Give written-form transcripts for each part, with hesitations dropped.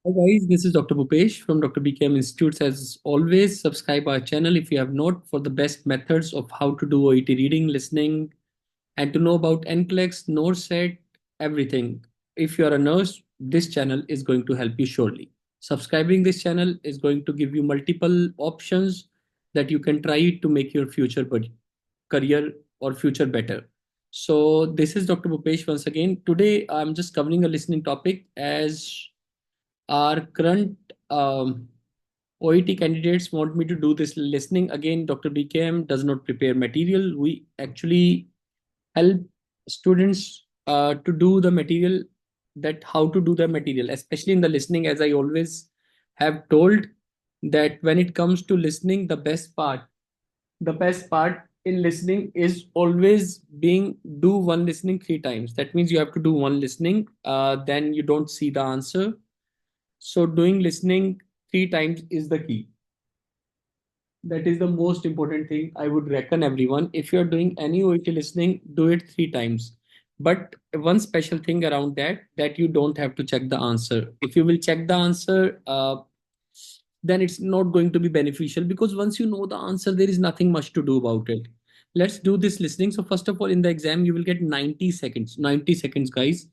Hi guys, this is Dr. Bhupesh from Dr. BKM Institutes. As always, subscribe our channel if you have not for the best methods of how to do OET reading, listening, and to know about NCLEX, NORSET, everything. If you are a nurse, this channel is going to help you surely. Subscribing this channel is going to give you multiple options that you can try to make your future career or future better. So this is Dr. Bhupesh once again. Today I'm just covering a listening topic as our current OET candidates want me to do this listening. Again, Dr. BKM does not prepare material. We actually help students to do the material, that how to do the material, especially in the listening. As I always have told, that when it comes to listening, the best part in listening is always being do one listening 3 times. That means you have to do one listening, then you don't see the answer, so doing listening 3 times is the key. That is the most important thing I would reckon everyone. If you're doing any OET listening, do it 3 times. But one special thing around that you don't have to check the answer. If you will check the answer, then it's not going to be beneficial, because once you know the answer, there is nothing much to do about it. Let's do this listening. So first of all, in the exam, you will get 90 seconds. 90 seconds, guys,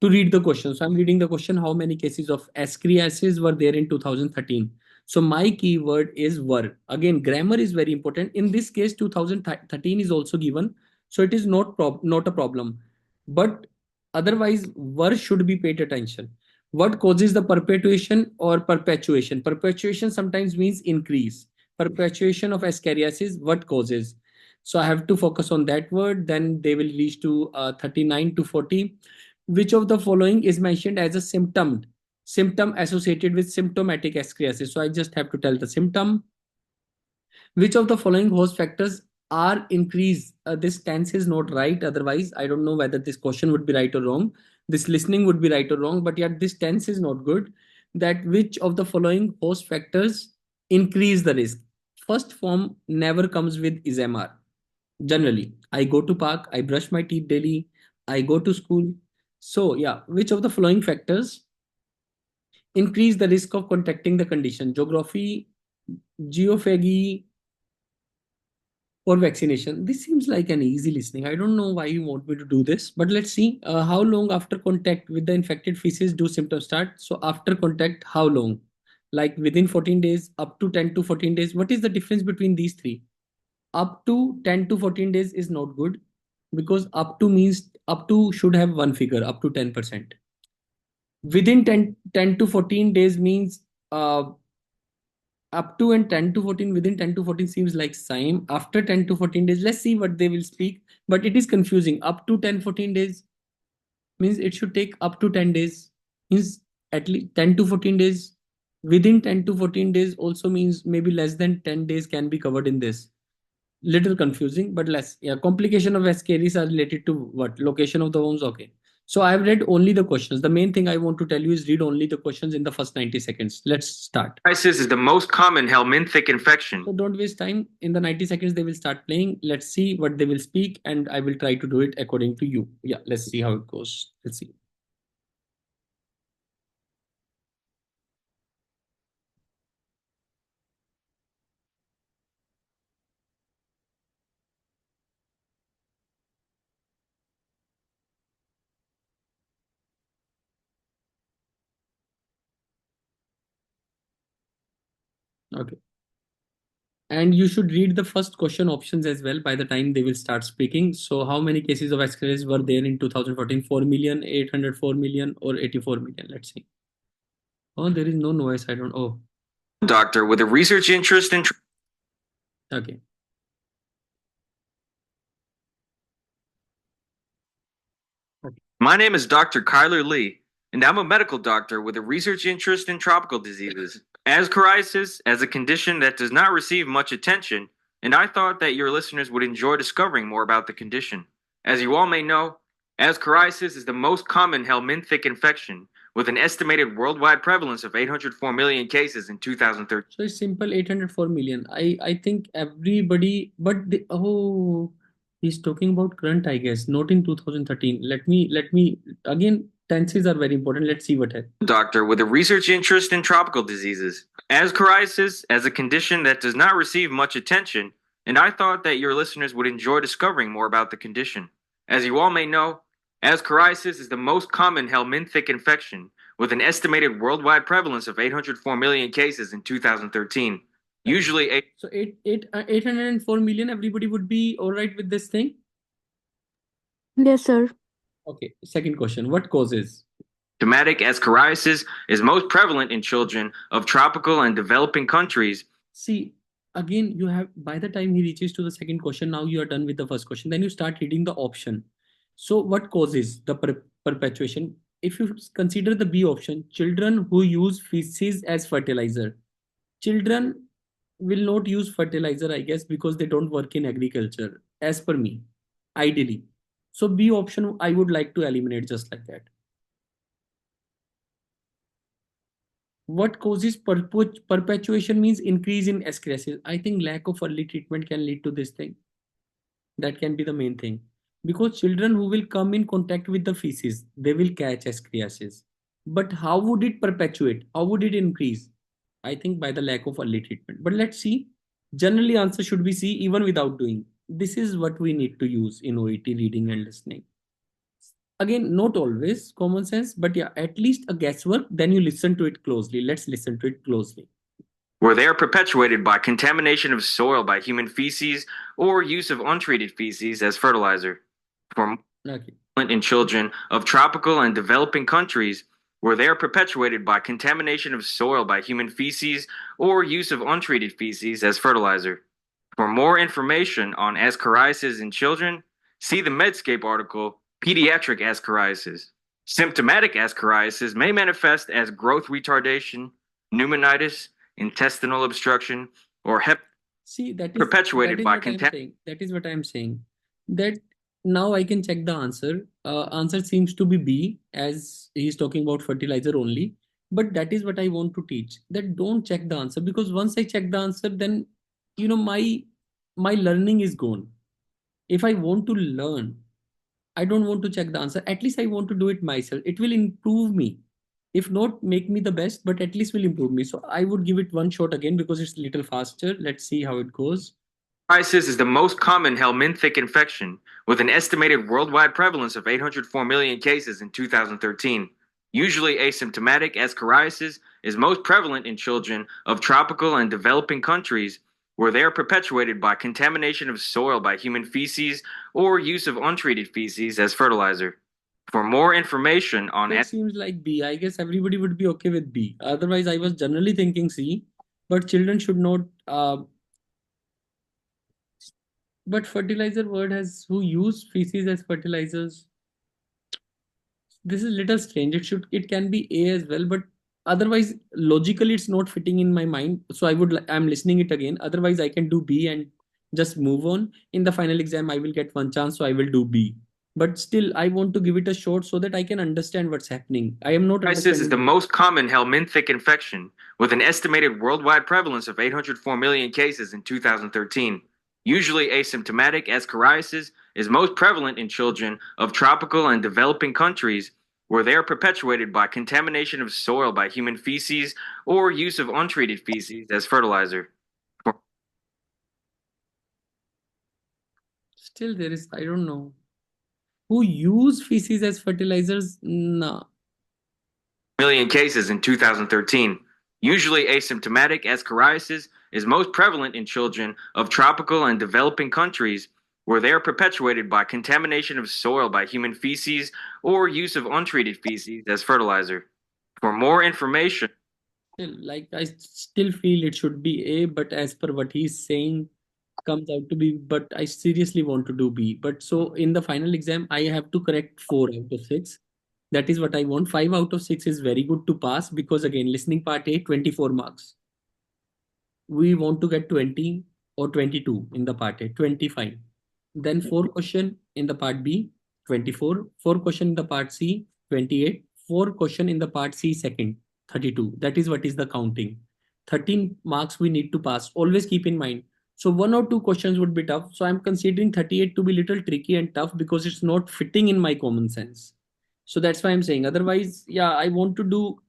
to read the question. So I'm reading the question. How many cases of ascariasis were there in 2013? So my keyword is were. Again, grammar is very important. In this case, 2013 is also given. So it is not a problem. But otherwise, were should be paid attention. What causes the perpetuation or perpetuation? Perpetuation sometimes means increase. Perpetuation of ascariasis, what causes? So I have to focus on that word. Then they will reach to 39 to 40. Which of the following is mentioned as a symptom associated with symptomatic ascariasis? So I just have to tell the symptom. Which of the following host factors are increased? This tense is not right. Otherwise, I don't know whether this question would be right or wrong. This listening would be right or wrong, but yet this tense is not good. That which of the following host factors increase the risk? First form never comes with is MR. Generally, I go to park, I brush my teeth daily, I go to school. So yeah, which of the following factors increase the risk of contracting the condition? Geography, geophagy, or vaccination? This seems like an easy listening. I don't know why you want me to do this, but let's see. How long after contact with the infected feces do symptoms start? So after contact, how long? Like within 14 days, up to 10 to 14 days. What is the difference between these three? Up to 10 to 14 days is not good, because up to means up to should have one figure, up to 10%. Within 10 to 14 days means up to, and 10 to 14, within 10 to 14 seems like same. After 10 to 14 days, let's see what they will speak, but it is confusing. Up to 10 14 days means it should take up to 10 days, means at least 10 to 14 days. Within 10 to 14 days also means maybe less than 10 days can be covered in this. Little confusing, but less. Yeah, complication of ascaris are related to what? Location of the wounds. Okay. So I've read only the questions. The main thing I want to tell you is read only the questions in the first 90 seconds. Let's start. Psoriasis is the most common helminthic infection. So don't waste time. In the 90 seconds, they will start playing. Let's see what they will speak, and I will try to do it according to you. Yeah, let's see how it goes. Let's see. Okay. And you should read the first question options as well by the time they will start speaking. So how many cases of ascaris were there in 2014? 4 million, 804 million, or 84 million? Let's see. Oh, there is no noise. I don't. Oh, Doctor with a research interest in. okay. Okay. My name is Dr. Kyler Lee, and I'm a medical doctor with a research interest in tropical diseases. Ascariasis as a condition that does not receive much attention, and I thought that your listeners would enjoy discovering more about the condition. As you all may know, ascariasis is the most common helminthic infection, with an estimated worldwide prevalence of 804 million cases in 2013. So it's simple, 804 million. I think everybody, but oh, he's talking about current, I guess, not in 2013. Let me again. Tenses are very important. Let's see what happens. Doctor with a research interest in tropical diseases, ascariasis as a condition that does not receive much attention, and I thought that your listeners would enjoy discovering more about the condition. As you all may know, ascariasis is the most common helminthic infection, with an estimated worldwide prevalence of 804 million cases in 2013. Usually, So 804 million, everybody would be all right with this thing? Yes, sir. Okay, second question. What causes? symptomatic ascariasis is most prevalent in children of tropical and developing countries. See, again, you have, by the time he reaches to the second question, now you are done with the first question. Then you start reading the option. So, what causes the perpetuation? If you consider the B option, children who use feces as fertilizer. Children will not use fertilizer, I guess, because they don't work in agriculture, as per me, ideally. So, B option, I would like to eliminate just like that. What causes perpetuation means increase in ascariasis. I think lack of early treatment can lead to this thing. That can be the main thing. Because children who will come in contact with the feces, they will catch ascariasis. But how would it perpetuate? How would it increase? I think by the lack of early treatment. But let's see. Generally, answer should be C even without doing. This is what we need to use in OET reading and listening. Again, not always common sense, but yeah, at least a guesswork. Then you listen to it closely. Let's listen to it closely. Where they are perpetuated by contamination of soil by human feces or use of untreated feces as fertilizer. For Okay. in children of tropical and developing countries, where they are perpetuated by contamination of soil by human feces or use of untreated feces as fertilizer. For more information on ascariasis in children, see the Medscape article, Pediatric Ascariasis. Symptomatic ascariasis may manifest as growth retardation, pneumonitis, intestinal obstruction, or See, perpetuated by that is what I'm saying. That now I can check the answer. Answer seems to be B, as he's talking about fertilizer only. But that is what I want to teach. That don't check the answer, because once I check the answer, then my learning is gone. If I want to learn, I don't want to check the answer. At least I want to do it myself. It will improve me. If not make me the best, but at least will improve me. So I would give it one shot again because it's a little faster. Let's see how it goes. Ascariasis is the most common helminthic infection, with an estimated worldwide prevalence of 804 million cases in 2013. Usually asymptomatic, ascariasis is most prevalent in children of tropical and developing countries, where they are perpetuated by contamination of soil by human feces or use of untreated feces as fertilizer. For more information on It seems like B. I guess everybody would be okay with B. Otherwise, I was generally thinking C. But children should not. But fertilizer word has who use feces as fertilizers. This is little strange. It can be A as well, but otherwise logically it's not fitting in my mind. So I'm listening it again. Otherwise I can do B and just move on. In the final exam I will get one chance, so I will do B. But still I want to give it a shot so that I can understand what's happening. I am not Ascariasis is the most common helminthic infection, with an estimated worldwide prevalence of 804 million cases in 2013. Usually asymptomatic, ascariasis is most prevalent in children of tropical and developing countries, where they are perpetuated by contamination of soil by human feces or use of untreated feces as fertilizer. Still there is, I don't know. Who use feces as fertilizers? Nah. Million cases in 2013. Usually asymptomatic, ascariasis is most prevalent in children of tropical and developing countries, where they are perpetuated by contamination of soil by human feces or use of untreated feces as fertilizer. For more information, Like I still feel it should be A, but as per what he's saying, comes out to be. But I seriously want to do B. But so in the final exam, I have to correct 4 out of 6. That is what I want. 5 out of 6 is very good to pass, because again, listening part A, 24 marks. We want to get 20 or 22 in the part A, 25. Then 4 question in the part B, 24. 4 question in the part C, 28. 4 question in the part C second, 32. That is what is the counting. 13 marks we need to pass. Always keep in mind. So 1 or 2 questions would be tough. So I'm considering 38 to be little tricky and tough because it's not fitting in my common sense. So that's why I'm saying. Otherwise, yeah, I want to do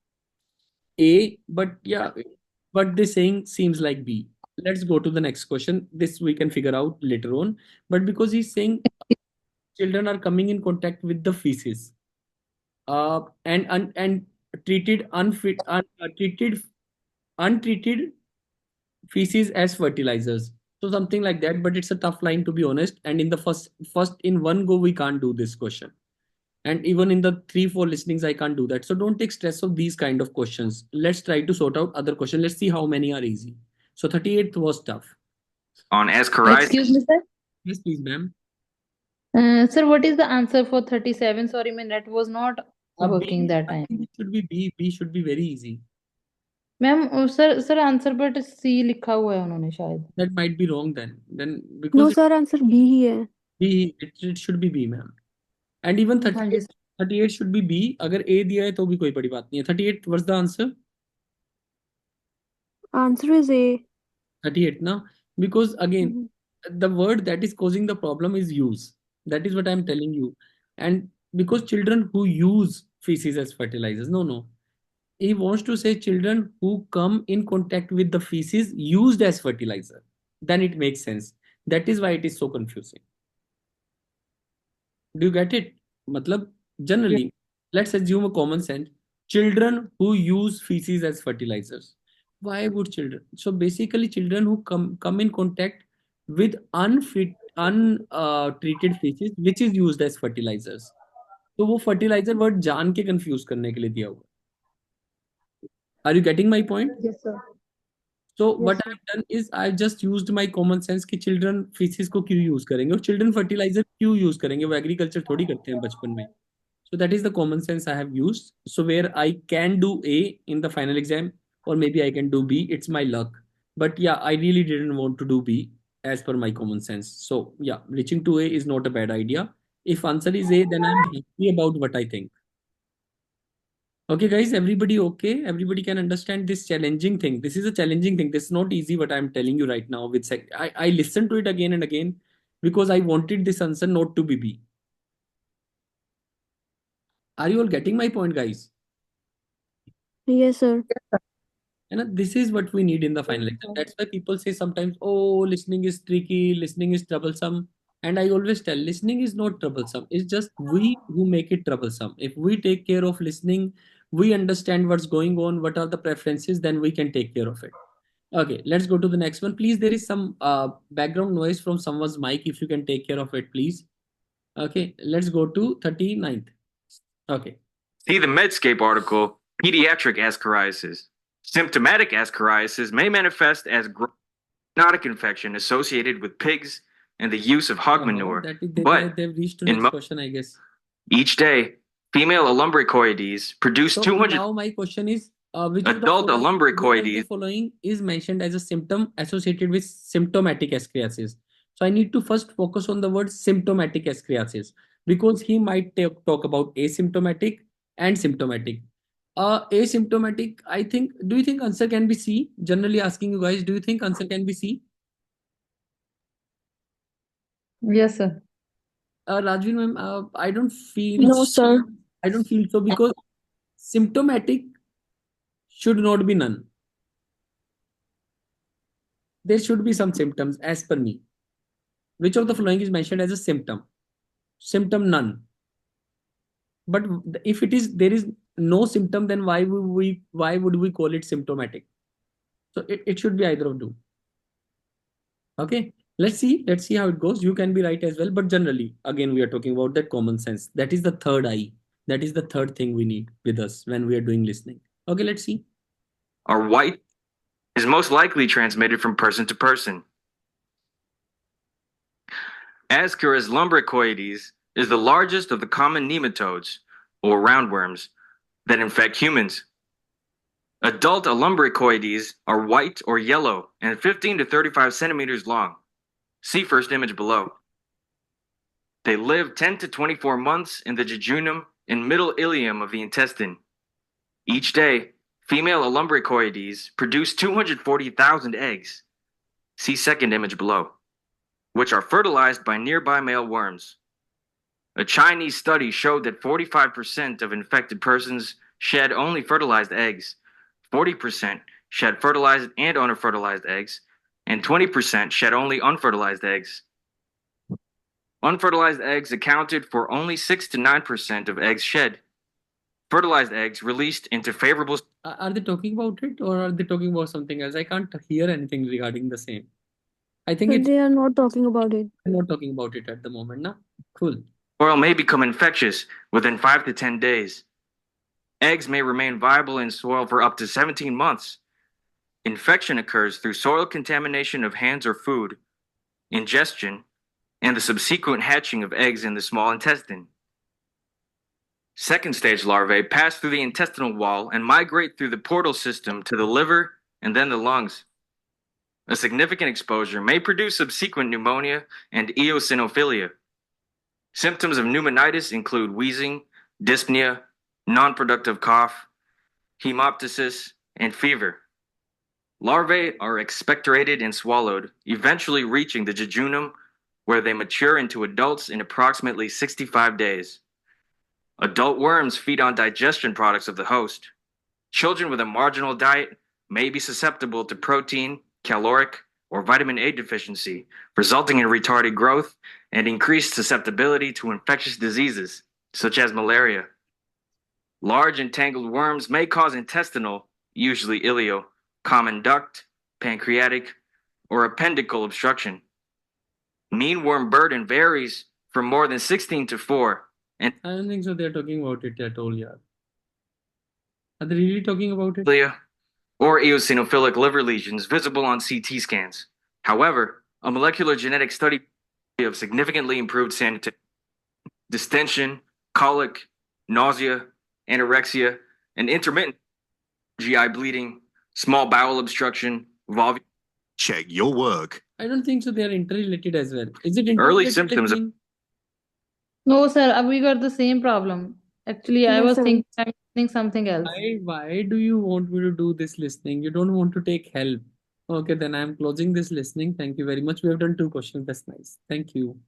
A, but yeah, but this saying seems like B. Let's go to the next question. This we can figure out later on. But because he's saying children are coming in contact with the feces, and treated unfit, treated untreated feces as fertilizers. So something like that. But it's a tough line to be honest. And in the first in one go, we can't do this question. And even in the 3 4 listenings, I can't do that. So don't take stress of these kind of questions. Let's try to sort out other questions. Let's see how many are easy. So 38th was tough. On Excuse me, ascariasis. sir. Yes, please, ma'am. Sir, what is the answer for 37? Sorry, my net was not working B, that I time. think it should be B. B should be very easy. Ma'am sir answer but C लिखा हुआ है उन्होंने शायद. That might be wrong then. Then no because sir answer B ही है. it should be B, ma'am. And even हाँ 38, जी sir. 38 should be B. अगर A दिया है तो भी कोई बड़ी बात नहीं है. 38 was the answer. Answer is a. 38 now, because again the word that is causing the problem is use. That is what I'm telling you. And because children who use feces as fertilizers, no, he wants to say children who come in contact with the feces used as fertilizer, then it makes sense. That is why it is so confusing. Do you get it? Matlab, generally, let's assume a common sense. Children who use feces as fertilizers. Why would children? So basically, children who come in contact with untreated feces, which is used as fertilizers. तो वो fertilizer word जान के confuse करने के लिए दिया हुआ. Are you getting my point? Yes sir. So Yes what sir. I've done is I've just used my common sense कि children feces को क्यों use करेंगे और children fertilizer क्यों use करेंगे, वो agriculture थोड़ी करते हैं बचपन में. So that is the common sense I have used. So where I can do A in the final exam, or maybe I can do B, it's my luck. But yeah, I really didn't want to do B as per my common sense. So yeah, reaching to A is not a bad idea. If answer is A, then I'm happy about what I think. Okay, guys, everybody okay? Everybody can understand this challenging thing. This is a challenging thing. This is not easy what I'm telling you right now. I listened to it again and again because I wanted this answer not to be B. Are you all getting my point, guys? Yes sir. And this is what we need in the final exam. That's why people say sometimes, oh, listening is tricky, listening is troublesome. And I always tell, listening is not troublesome. It's just we who make it troublesome. If we take care of listening, we understand what's going on, what are the preferences, then we can take care of it. Okay, let's go to the next one. Please, there is some background noise from someone's mic. If you can take care of it, please. Okay, let's go to 39th. Okay. See the Medscape article, Pediatric Ascariasis. Symptomatic ascariasis may manifest as zoonotic infection associated with pigs and the use of hog manure. They've reached to in next mo- question, I guess. Each day, female alumbricoides produce So 200. now my question is, which Adult of the alumbricoides. following is mentioned as a symptom associated with symptomatic ascariasis? So I need to first focus on the word symptomatic ascariasis because he might talk about asymptomatic and symptomatic. Asymptomatic, I think, do you think answer can be C? Generally asking you guys, do you think answer can be C? Yes sir. Rajvi ma'am, I don't feel no sir. I don't feel so because symptomatic should not be none. There should be some symptoms as per me. Which of the following is mentioned as a symptom? Symptom none. But if it is there is no symptom, then why would we call it symptomatic? So it should be either of two. Okay, let's see how it goes. You can be right as well, but generally, again, we are talking about that common sense. That is the third eye. That is the third thing we need with us when we are doing listening. Okay, let's see. Are white is most likely transmitted from person to person. Ascaris lumbricoides is the largest of the common nematodes, or roundworms, that infect humans. Adult lumbricoides are white or yellow and 15 to 35 centimeters long. See first image below. They live 10 to 24 months in the jejunum and middle ileum of the intestine. Each day, female lumbricoides produce 240,000 eggs. See second image below, which are fertilized by nearby male worms. A Chinese study showed that 45% of infected persons shed only fertilized eggs, 40% shed fertilized and unfertilized eggs, and 20% shed only unfertilized eggs. Unfertilized eggs accounted for only 6 to 9% of eggs shed. Fertilized eggs released into favorable. Are they talking about it or are they talking about something else? I can't hear anything regarding the same. I think But it's they are not talking about it. not talking about it at the moment, na? Cool. Soil may become infectious within 5 to 10 days. Eggs may remain viable in soil for up to 17 months. Infection occurs through soil contamination of hands or food, ingestion, and the subsequent hatching of eggs in the small intestine. Second stage larvae pass through the intestinal wall and migrate through the portal system to the liver and then the lungs. A significant exposure may produce subsequent pneumonia and eosinophilia. Symptoms of pneumonitis include wheezing, dyspnea, non-productive cough, hemoptysis, and fever. Larvae are expectorated and swallowed, eventually reaching the jejunum, where they mature into adults in approximately 65 days. Adult worms feed on digestion products of the host. Children with a marginal diet may be susceptible to protein, caloric, or vitamin A deficiency, resulting in retarded growth and increased susceptibility to infectious diseases, such as malaria. Large entangled worms may cause intestinal, usually ileo, common duct, pancreatic, or appendical obstruction. Mean worm burden varies from more than 16 to 4. And I don't think so. They're talking about it at all, yeah. Are they really talking about it? or eosinophilic liver lesions visible on CT scans. However, a molecular genetic study of significantly improved sanitation, distension, colic, nausea, anorexia, and intermittent GI bleeding, small bowel obstruction, valvular. Check your work. I don't think so. They are interrelated as well. Is it Early interrelated? symptoms of- No, sir, we got the same problem. Actually, I Yes, was sir. thinking something else. Why do you want me to do this listening? You don't want to take help. Okay, then I'm closing this listening. Thank you very much. We have done 2 questions. That's nice. Thank you.